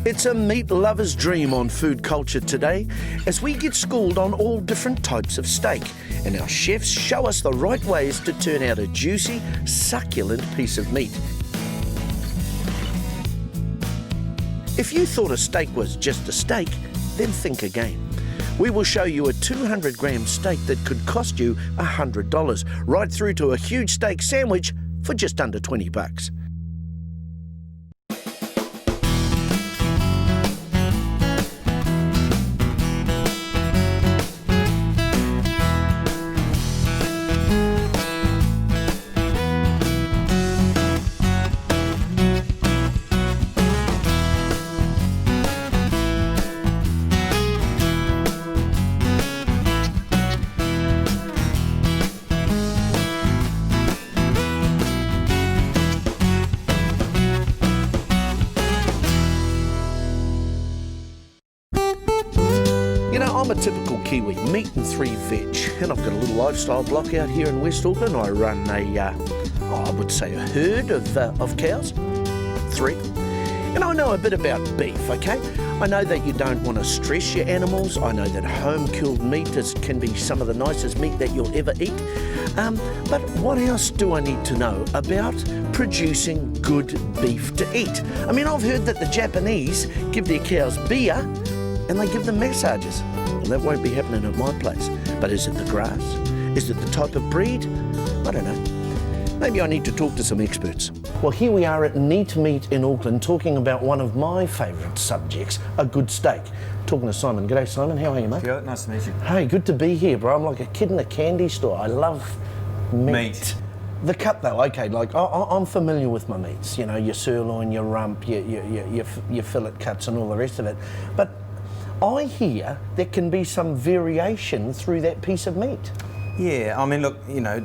It's a meat lover's dream on Food Culture today as we get schooled on all different types of steak and our chefs show us the right ways to turn out a juicy, succulent piece of meat. If you thought a steak was just a steak, then think again. We will show you a 200-gram steak that could cost you $100, right through to a huge steak sandwich for just under $20. I'm a typical Kiwi, meat and 3 veg, and I've got a little lifestyle block out here in West Auckland. I run I would say a herd of cows, 3. And I know a bit about beef, okay? I know that you don't want to stress your animals. I know that home-killed meat can be some of the nicest meat that you'll ever eat. But what else do I need to know about producing good beef to eat? I mean, I've heard that the Japanese give their cows beer and they give them massages. Well, that won't be happening at my place. But is it the grass? Is it the type of breed? I don't know. Maybe I need to talk to some experts. Well, here we are at Neat Meat in Auckland talking about one of my favourite subjects, a good steak. Talking to Simon. G'day, Simon. How are you, mate? Good. Nice to meet you. Hey, good to be here, bro. I'm like a kid in a candy store. I love meat. The cut, though, okay, like I'm familiar with my meats. You know, your sirloin, your rump, your fillet cuts and all the rest of it. But I hear there can be some variation through that piece of meat. Yeah, I mean, look, you know,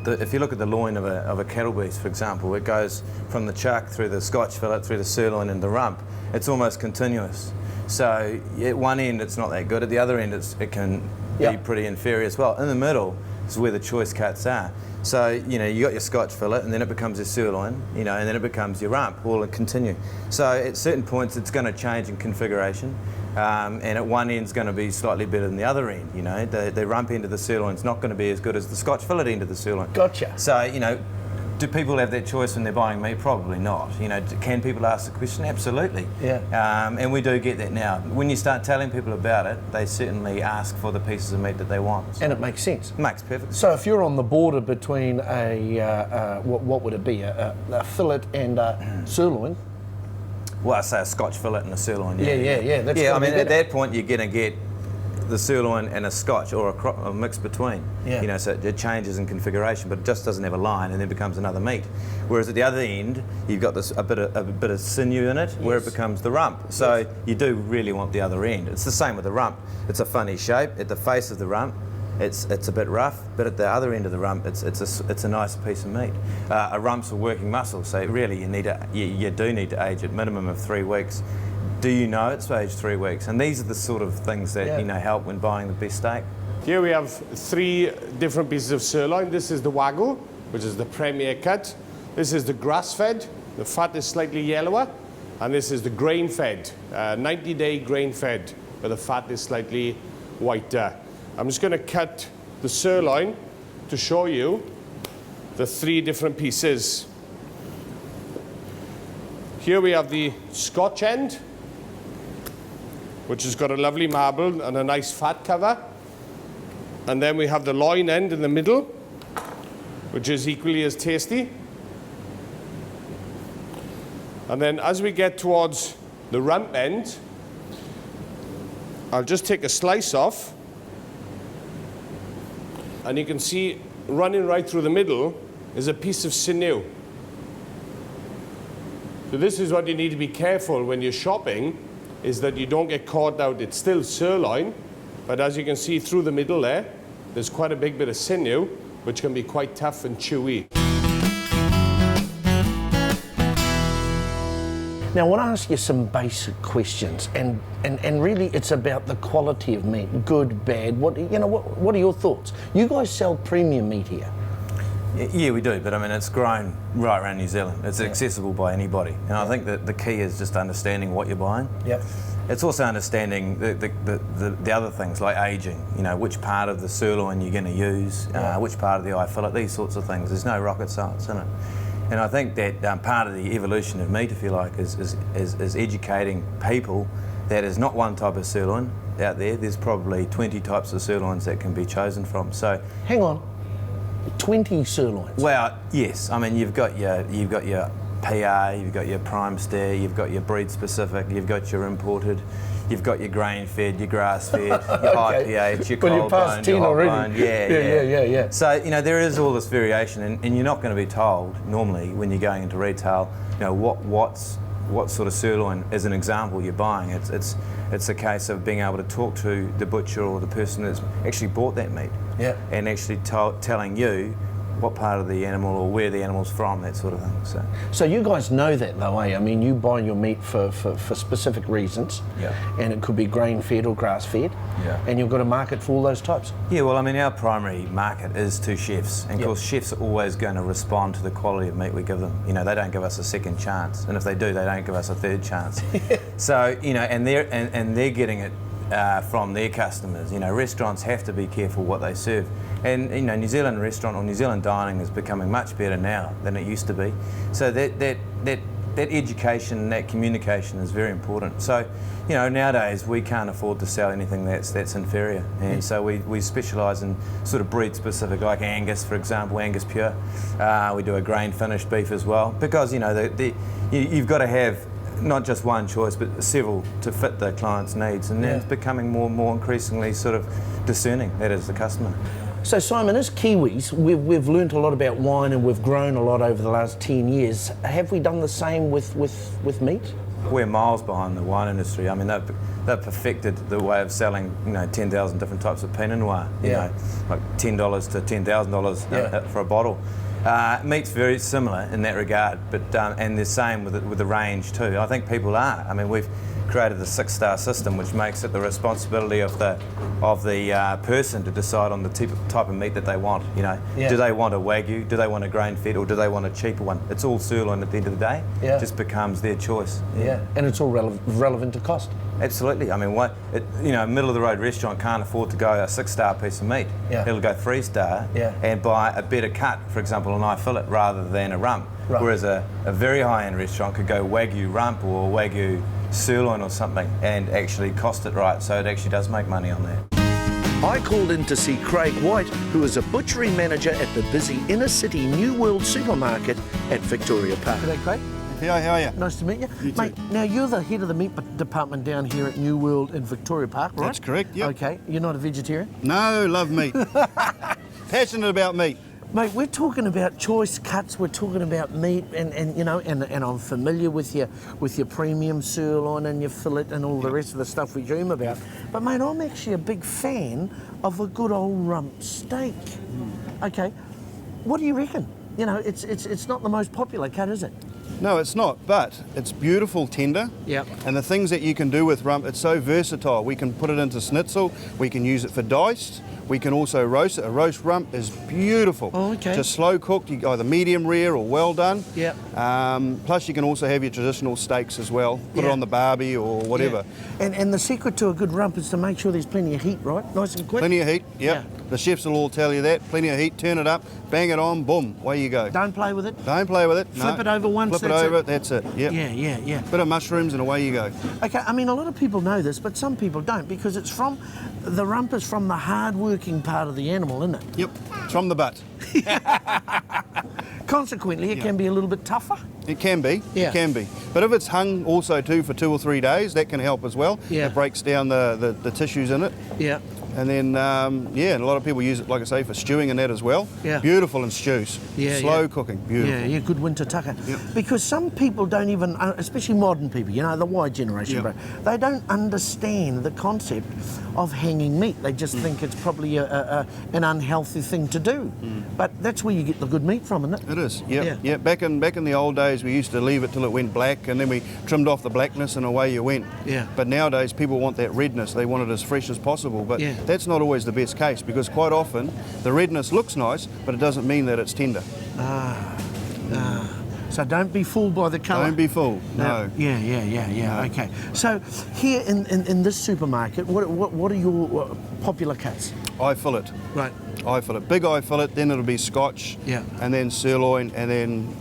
if you look at the loin of a cattle beast, for example, it goes from the chuck through the Scotch fillet, through the sirloin and the rump. It's almost continuous. So at one end it's not that good, at the other end it can be pretty inferior as well. In the middle is where the choice cuts are. So, you know, you got your Scotch fillet and then it becomes your sirloin, you know, and then it becomes your rump, all continue. So at certain points it's going to change in configuration. And at one end is going to be slightly better than the other end, you know. The rump end of the sirloin is not going to be as good as the Scotch fillet end of the sirloin. Gotcha. So, you know, do people have that choice when they're buying meat? Probably not. You know, can people ask the question? Absolutely. Yeah. And we do get that now. When you start telling people about it, they certainly ask for the pieces of meat that they want. So and it makes sense. It makes perfect sense. So if you're on the border between what would it be, a fillet and a sirloin? Well, I say a Scotch fillet and a sirloin. Yeah. That's I mean, at that point, you're going to get the sirloin and a Scotch or a mix between. Yeah. You know, so it changes in configuration, but it just doesn't have a line and then becomes another meat. Whereas at the other end, you've got a bit of sinew in it, where it becomes the rump. So you do really want the other end. It's the same with the rump. It's a funny shape at the face of the rump. It's a bit rough, but at the other end of the rump, it's a nice piece of meat. A rump's a working muscle, so really you do need to age it minimum of 3 weeks. Do you know it's aged 3 weeks? And these are the sort of things that you know help when buying the best steak. Here we have 3 different pieces of sirloin. This is the wagyu, which is the premier cut. This is the grass-fed. The fat is slightly yellower, and this is the grain-fed, 90-day grain-fed, where the fat is slightly whiter. I'm just going to cut the sirloin to show you the 3 different pieces. Here we have the Scotch end, which has got a lovely marble and a nice fat cover. And then we have the loin end in the middle, which is equally as tasty. And then as we get towards the rump end, I'll just take a slice off. And you can see running right through the middle is a piece of sinew. So this is what you need to be careful when you're shopping, is that you don't get caught out. It's still sirloin, but as you can see through the middle there's quite a big bit of sinew, which can be quite tough and chewy. Now, I want to ask you some basic questions, and really it's about the quality of meat, good, bad. What are your thoughts? You guys sell premium meat here. Yeah, we do, but I mean, it's grown right around New Zealand. It's accessible by anybody. And I think that the key is just understanding what you're buying. Yep. It's also understanding the other things like aging, you know, which part of the sirloin you're going to use, which part of the eye fillet, these sorts of things. There's no rocket science in it. And I think that part of the evolution of meat, if you like, is educating people that there's not one type of sirloin out there. There's probably 20 types of sirloins that can be chosen from. So, hang on, 20 sirloins? Well, yes. I mean, you've got your PA, you've got your prime steer, you've got your breed specific, you've got your imported, you've got your grain fed, your grass fed, your high pH, your cold bone, your hot bone. Yeah. So, you know, there is all this variation, and you're not going to be told normally when you're going into retail, you know, what sort of sirloin, as an example, you're buying. It's a case of being able to talk to the butcher or the person that's actually bought that meat, and actually telling you what part of the animal or where the animal's from, that sort of thing. So you guys know that though, eh? I mean, you buy your meat for specific reasons, and it could be grain-fed or grass-fed, and you've got a market for all those types. Yeah, well, I mean, our primary market is to chefs, and of course chefs are always going to respond to the quality of meat we give them. You know, they don't give us a second chance, and if they do, they don't give us a third chance. So, you know, and they're getting it from their customers. You know, restaurants have to be careful what they serve. And, you know, New Zealand restaurant or New Zealand dining is becoming much better now than it used to be. So that education, that communication is very important. So, you know, nowadays we can't afford to sell anything that's inferior. And so we specialise in sort of breed specific, like Angus, for example, Angus Pure. We do a grain finished beef as well, because, you know, you've got to have not just one choice, but several to fit the client's needs. And then it's becoming more and more increasingly sort of discerning, that is, the customer. So Simon, as Kiwis, we've learnt a lot about wine and we've grown a lot over the last 10 years. Have we done the same with meat? We're miles behind the wine industry. I mean, they've perfected the way of selling, you know, 10,000 different types of Pinot Noir, you know, like $10 to $10,000 for a bottle. Meat's very similar in that regard, but and the same with the range too. I think people are. I mean, we've created the 6-star system, which makes it the responsibility of the person to decide on the type of meat that they want. You know, do they want a wagyu? Do they want a grain fed, or do they want a cheaper one? It's all sirloin at the end of the day. It just becomes their choice. And it's all relevant to cost. Absolutely. I mean, you know, a middle of the road restaurant can't afford to go a 6-star piece of meat. It'll go 3-star and buy a better cut, for example, an eye fillet rather than a rump. Whereas a very high-end restaurant could go wagyu rump or wagyu sirloin or something and actually cost it right, so it actually does make money on that. I called in to see Craig White, who is a butchery manager at the busy inner city New World supermarket at Victoria Park. G'day, Craig. How are you? Nice to meet you. You Mate, too. now you're the head of the meat department down here at New World in Victoria Park, right? That's correct, yep. Okay, you're not a vegetarian? No, love meat. Passionate about meat. Mate, we're talking about choice cuts, we're talking about meat, and you know, and I'm familiar with your premium sirloin and your fillet and all the rest of the stuff we dream about. But mate, I'm actually a big fan of a good old rump steak. Okay, what do you reckon? You know, it's not the most popular cut, is it? No, it's not, but it's beautiful tender. Yep. And the things that you can do with rump, it's so versatile. We can put it into schnitzel, we can use it for diced, we can also roast it. A roast rump is beautiful. Oh, okay. Just slow cooked, either medium rare or well done. Yep. Plus you can also have your traditional steaks as well. Put it on the barbie or whatever. Yeah. And the secret to a good rump is to make sure there's plenty of heat, right? Nice and quick. Plenty of heat, Yeah. yep. The chefs will all tell you that. Plenty of heat, turn it up, bang it on, boom, away you go. Don't play with it. Don't play with it. Flip it over once. Flip it over, that's it. Yep. Yeah. Bit of mushrooms and away you go. Okay, I mean, a lot of people know this, but some people don't, because the rump is from the hard-working part of the animal, isn't it? Yep, it's from the butt. Consequently, it can be a little bit tougher. It can be, Yeah. it can be. But if it's hung also too for 2 or 3 days, that can help as well. Yeah. It breaks down the tissues in it. Yeah. And then, and a lot of people use it, like I say, for stewing and that as well. Yeah. Beautiful in stews. Yeah, Slow yeah. cooking, beautiful. Yeah, good winter tucker. Yep. Because some people don't even, especially modern people, you know, the Y generation, Yep. bro, they don't understand the concept of hanging meat. They just think it's probably an unhealthy thing to do. But that's where you get the good meat from, isn't it? It is, yep. Yeah. Yeah. Back in the old days, we used to leave it till it went black, and then we trimmed off the blackness and away you went. Yeah. But nowadays, people want that redness. They want it as fresh as possible. But Yeah. that's not always the best case, because quite often the redness looks nice, but it doesn't mean that it's tender. So don't be fooled by the colour. Don't be fooled, no. Yeah. No. Okay. So here in this supermarket, what are your popular cuts? Eye fillet. Right. Eye fillet. Big eye fillet, then it'll be scotch, Yeah. and then sirloin, and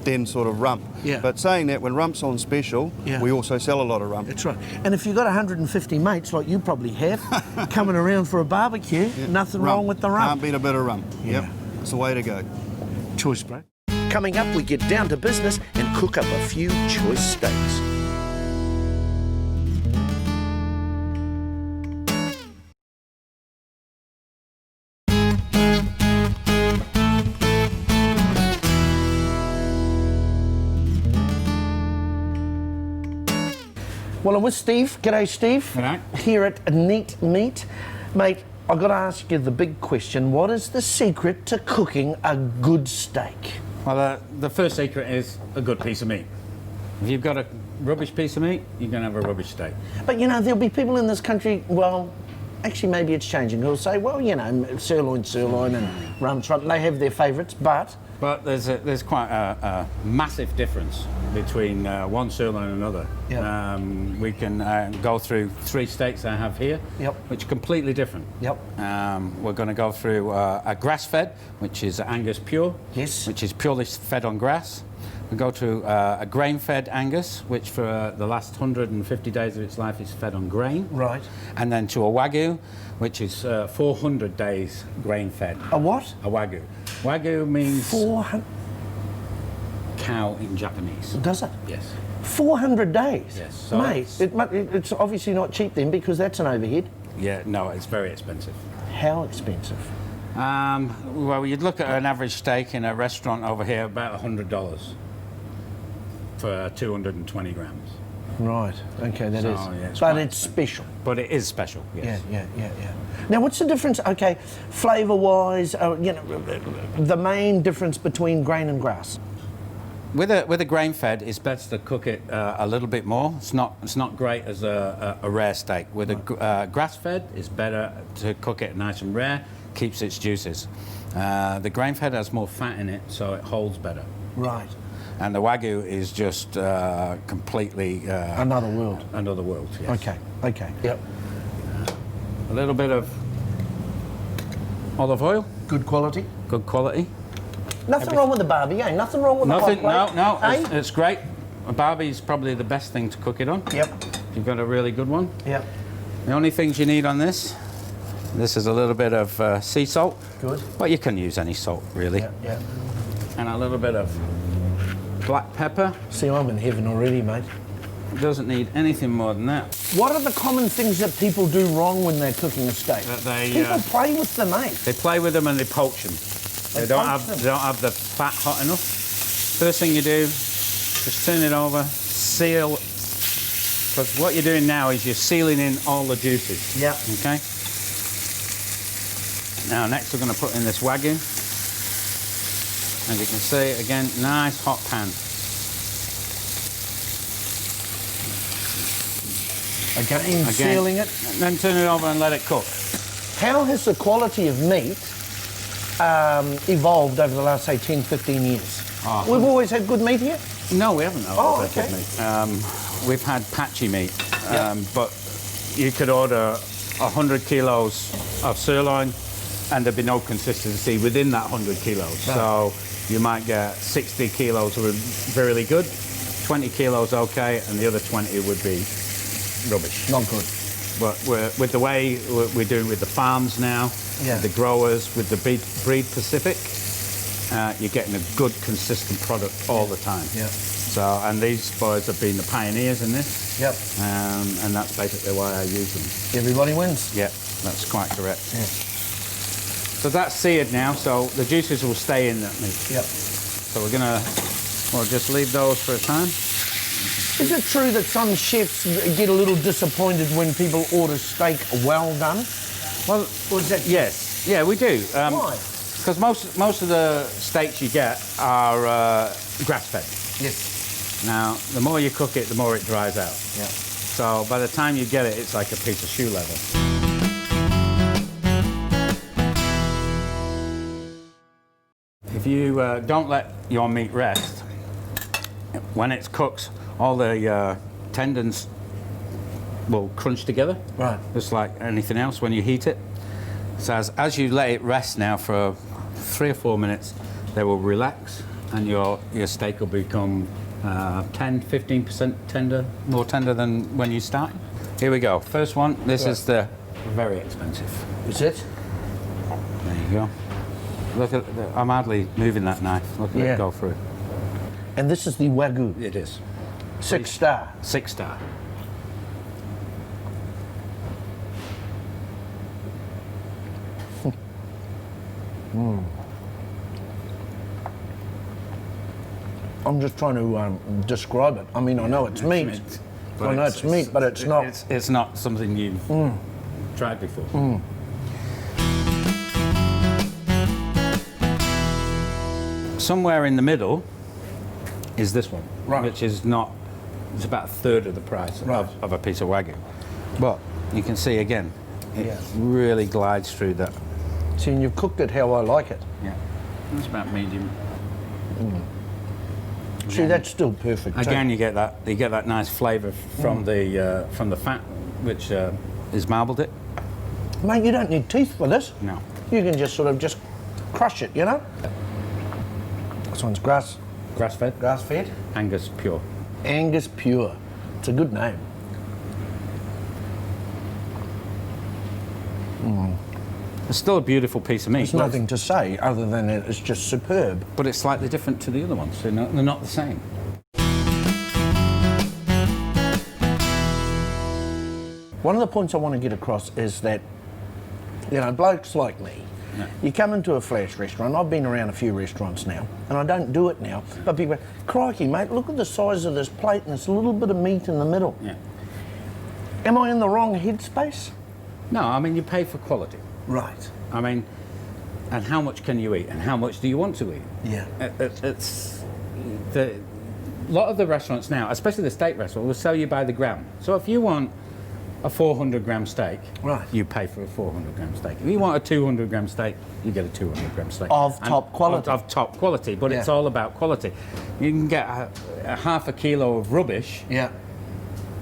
then sort of rump. Yeah. But saying that, when rump's on special, Yeah. we also sell a lot of rump. That's right. And if you've got 150 mates, like you probably have, coming around for a barbecue, nothing wrong with the rump. Can't beat a bit of rump. Yeah. Yep, it's the way to go. Choice, bro. Coming up, we get down to business and cook up a few choice steaks. Well, I'm with Steve. G'day, Steve. G'day. Here at Neat Meat. Mate, I've got to ask you the big question. What is the secret to cooking a good steak? Well, the first secret is a good piece of meat. If you've got a rubbish piece of meat, you're going to have a rubbish steak. But, you know, there'll be people in this country, well, actually maybe it's changing, who'll say, well, you know, sirloin and rump, they have their favourites, but... But there's quite a massive difference between one sirloin and another. Yep. We can go through 3 steaks I have here, Yep. which are completely different. Yep. We're going to go through a grass-fed, which is Angus pure, Yes. which is purely fed on grass. We go to a grain-fed Angus, which for the last 150 days of its life is fed on grain. Right. And then to a wagyu, which is 400 days grain-fed. A what? A wagyu. Wagyu means 400... cow in Japanese. Does it? Yes. 400 days? Yes. So Mate, it's obviously not cheap then, because that's an overhead. Yeah, no, it's very expensive. How expensive? Well, you'd look at an average steak in a restaurant over here, about $100 for 220 grams. Right. Okay, that is. So, yeah, it's but quite it's special. But it is special, yes. Yeah. Now, what's the difference? Okay, flavour-wise, you know, the main difference between grain and grass. With a grain fed, it's best to cook it a little bit more. It's not great as a rare steak. With a grass fed, it's better to cook it nice and rare. Keeps its juices. The grain fed has more fat in it, so it holds better. Right. And the wagyu is just completely Another world. another world. Yes. Okay. Yep. A little bit of olive oil, Good quality. good quality. Nothing wrong with the barbie, eh? Nothing wrong with Nothing. the hot plate, No. eh? It's great. A barbie is probably the best thing to cook it on. Yep. If you've got a really good one. Yep. The only things you need on this is a little bit of sea salt. Good. But you can use any salt, really. Yeah. And a little bit of black pepper. See, I'm in heaven already, mate. It doesn't need anything more than that. What are the common things that people do wrong when they're cooking a steak? People play with them, eh? They play with them and they poach them. They don't poach them. have the fat hot enough. First thing you do, just turn it over, seal. Because what you're doing now is you're sealing in all the juices. Yeah. Okay. Now next we're going to put in this wagyu. As you can see, again, nice hot pan. Again, sealing it. And then turn it over and let it cook. How has the quality of meat evolved over the last, say, 10, 15 years? We've always had good meat here? No, we haven't. Oh, had good okay. meat. We've had patchy meat, but you could order 100 kilos of sirloin and there'd be no consistency within that 100 kilos. No. So you might get 60 kilos were really good, 20 kilos okay, and the other 20 would be rubbish. Not good. But with the way we're doing with the farms now, with the growers, with the breed Pacific, you're getting a good, consistent product all the time. Yeah. So, and these boys have been the pioneers in this. Yep. And that's basically why I use them. Everybody wins. Yeah, that's quite correct. Yeah. So that's seared now, so the juices will stay in that meat. Yep. So we'll just leave those for a time. Is it true that some chefs get a little disappointed when people order steak well done? Well, yes, yeah, we do. Why? Because most of the steaks you get are grass-fed. Yes. Now, the more you cook it, the more it dries out. Yeah. So by the time you get it, it's like a piece of shoe leather. If you don't let your meat rest, when it's cooked, all the tendons will crunch together. Right. Just like anything else when you heat it. So as you let it rest now for 3 or 4 minutes, they will relax and your steak will become 10-15% tender, more tender than when you start. Here we go. First one. This is the very expensive. Is it? There you go. Look at I'm hardly moving that knife. Look at it go through. And this is the wagyu. It is 6-star. 6-star. I'm just trying to describe it. I mean, I know it's meat. I know it's meat, but it's not. It's not something you've tried before. Somewhere in the middle is this one, Right. which is not. It's about a third of the price of a piece of wagyu. But you can see again, it really glides through that. See, and you've cooked it how I like it. Yeah, it's about medium. See, that's still perfect. too. Again, you get that nice flavour from the fat, which is marbled it. Mate, you don't need teeth for this. No. You can just sort of just crush it, you know? This one's grass Grass-fed, fed. Angus pure. Angus Pure. It's a good name. It's still a beautiful piece of meat. There's nothing to say other than it's just superb. But it's slightly different to the other ones. They're not the same. One of the points I want to get across is that, you know, blokes like me, you come into a flash restaurant. I've been around a few restaurants now, and I don't do it now, but people go, crikey, mate, look at the size of this plate and there's a little bit of meat in the middle. Yeah. Am I in the wrong headspace? No, I mean, you pay for quality. Right. I mean, and how much can you eat, and how much do you want to eat? Yeah. It's a lot of the restaurants now, especially the steak restaurant, will sell you by the gram. So if you want a 400-gram steak, Right. you pay for a 400-gram steak. If you want a 200-gram steak, you get a 200-gram steak. Of And top quality. Of top quality, but it's Yeah. all about quality. You can get a half a kilo of rubbish, Yeah.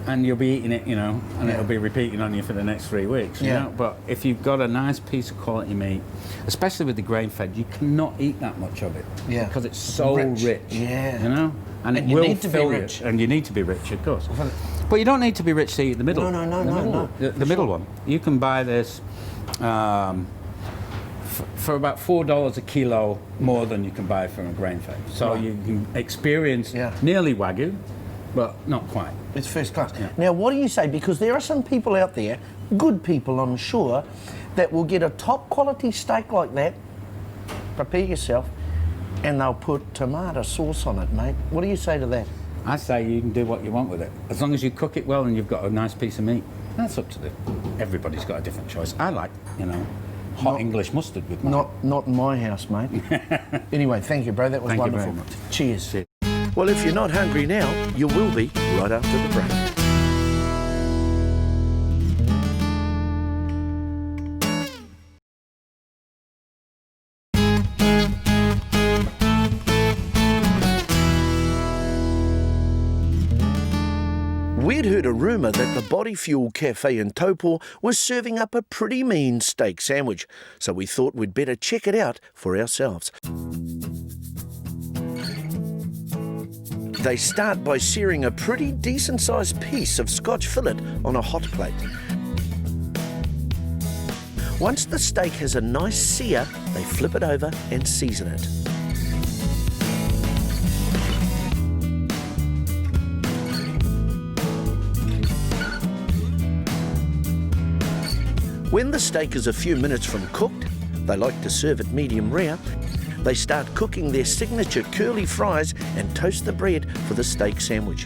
and you'll be eating it, you know, and Yeah. it'll be repeating on you for the next 3 weeks. You Yeah. know? But if you've got a nice piece of quality meat, especially with the grain-fed, you cannot eat that much of it. Yeah. Because it's so Rich. rich. Yeah. You know? And it you will need to be fill rich. you. And you need to be rich, of course. But you don't need to be rich to eat the middle. No, The middle. no. The middle one. You can buy this for about $4 a kilo more than you can buy from a grain-fed. So Right. you can experience Yeah. nearly wagyu, but not quite. It's first class. Now, what do you say? Because there are some people out there, good people, I'm sure, that will get a top quality steak like that, prepare yourself, and they'll put tomato sauce on it, mate. What do you say to that? I say you can do what you want with it. As long as you cook it well and you've got a nice piece of meat, that's up to everybody's got a different choice. I like, you know, hot English mustard with mine. Not in my house, mate. Anyway, thank you, bro. That was Thank you wonderful. very much. Cheers. Cheers. Well, if you're not hungry now, you will be right after the break. We'd heard a rumour that the Body Fuel Cafe in Taupo was serving up a pretty mean steak sandwich, so we thought we'd better check it out for ourselves. They start by searing a pretty decent-sized piece of Scotch fillet on a hot plate. Once the steak has a nice sear, they flip it over and season it. When the steak is a few minutes from cooked, they like to serve it medium rare, they start cooking their signature curly fries and toast the bread for the steak sandwich.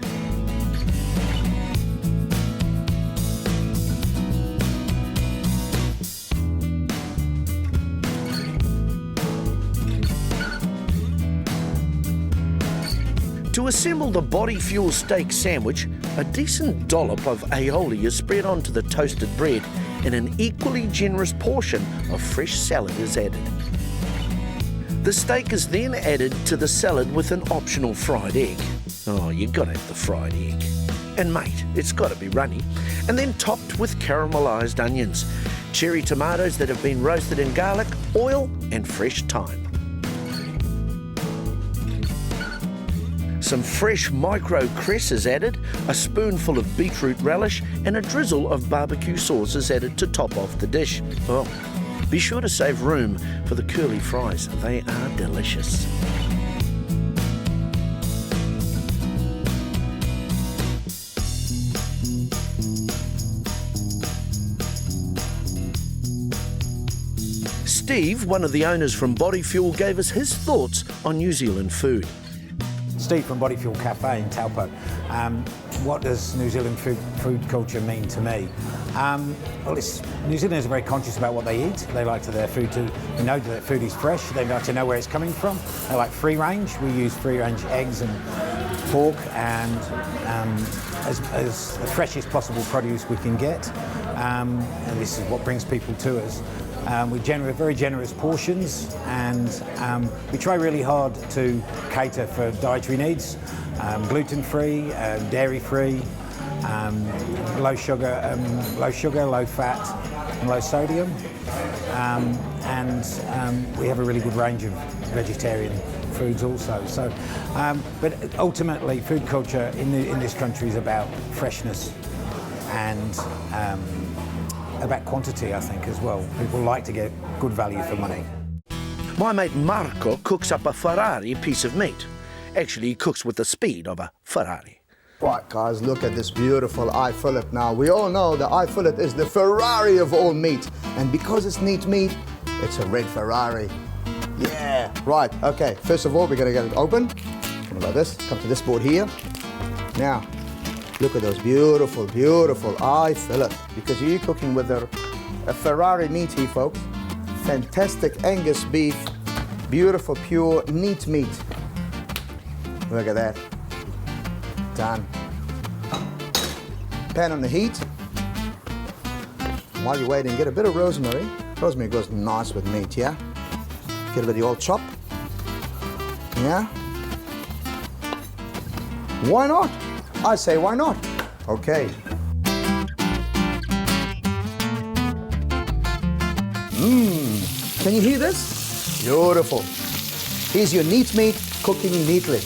To assemble the Body Fuel steak sandwich, a decent dollop of aioli is spread onto the toasted bread and an equally generous portion of fresh salad is added. The steak is then added to the salad with an optional fried egg. Oh, you gotta have the fried egg. And mate, it's gotta be runny. And then topped with caramelised onions, cherry tomatoes that have been roasted in garlic, oil and fresh thyme. Some fresh micro cress is added, a spoonful of beetroot relish and a drizzle of barbecue sauce is added to top off the dish. Oh, be sure to save room for the curly fries. They are delicious. Steve, one of the owners from Body Fuel, gave us his thoughts on New Zealand food. Steve from Body Fuel Cafe in Taupo. What does New Zealand food culture mean to me? Well, New Zealanders are very conscious about what they eat. They like their food to know that food is fresh. They like to know where it's coming from. They like free range. We use free range eggs and pork and as the freshest possible produce we can get. And this is what brings people to us. We're very generous portions, and we try really hard to cater for dietary needs, gluten-free, dairy-free, low sugar, low fat, and low sodium. And we have a really good range of vegetarian foods also. So, but ultimately, food culture in this country is about freshness and about quantity, I think, as well. People like to get good value for money. My mate Marco cooks up a Ferrari piece of meat. Actually, he cooks with the speed of a Ferrari. Right, guys, look at this beautiful eye fillet now. We all know the eye fillet is the Ferrari of all meat. And because it's neat meat, it's a red Ferrari. Yeah, right, okay. First of all, we're gonna get it open. Something like this, come to this board here. Now, look at those beautiful, beautiful eye fillet. Because you're cooking with a Ferrari meat here, folks. Fantastic Angus beef, beautiful, pure, neat meat. Look at that. Done. Pan on the heat. While you're waiting, get a bit of rosemary. Rosemary goes nice with meat, yeah? Get a bit of the old chop. Yeah? Why not? I say, why not? Okay. Can you hear this? Beautiful. Here's your neat meat cooking neatly.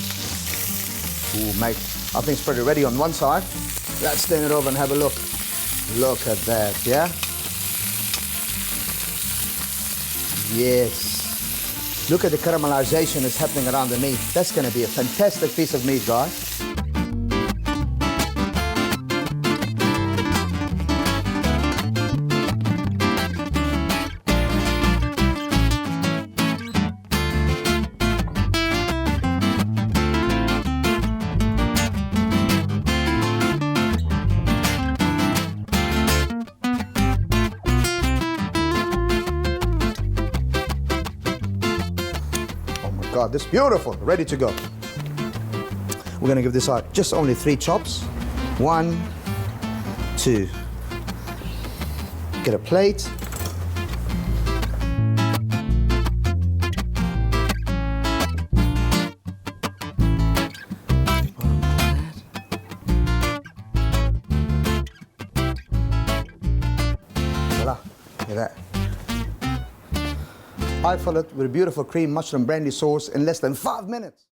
Ooh, mate, I think it's pretty ready on one side. Let's turn it over and have a look. Look at that, yeah? Yes. Look at the caramelization that's happening around the meat. That's gonna be a fantastic piece of meat, guys. God, this is beautiful, ready to go. We're gonna give this out just only 3 chops. 1, 2. Get a plate. Voila, look at that. Eye fillet with a beautiful cream mushroom brandy sauce in less than 5 minutes.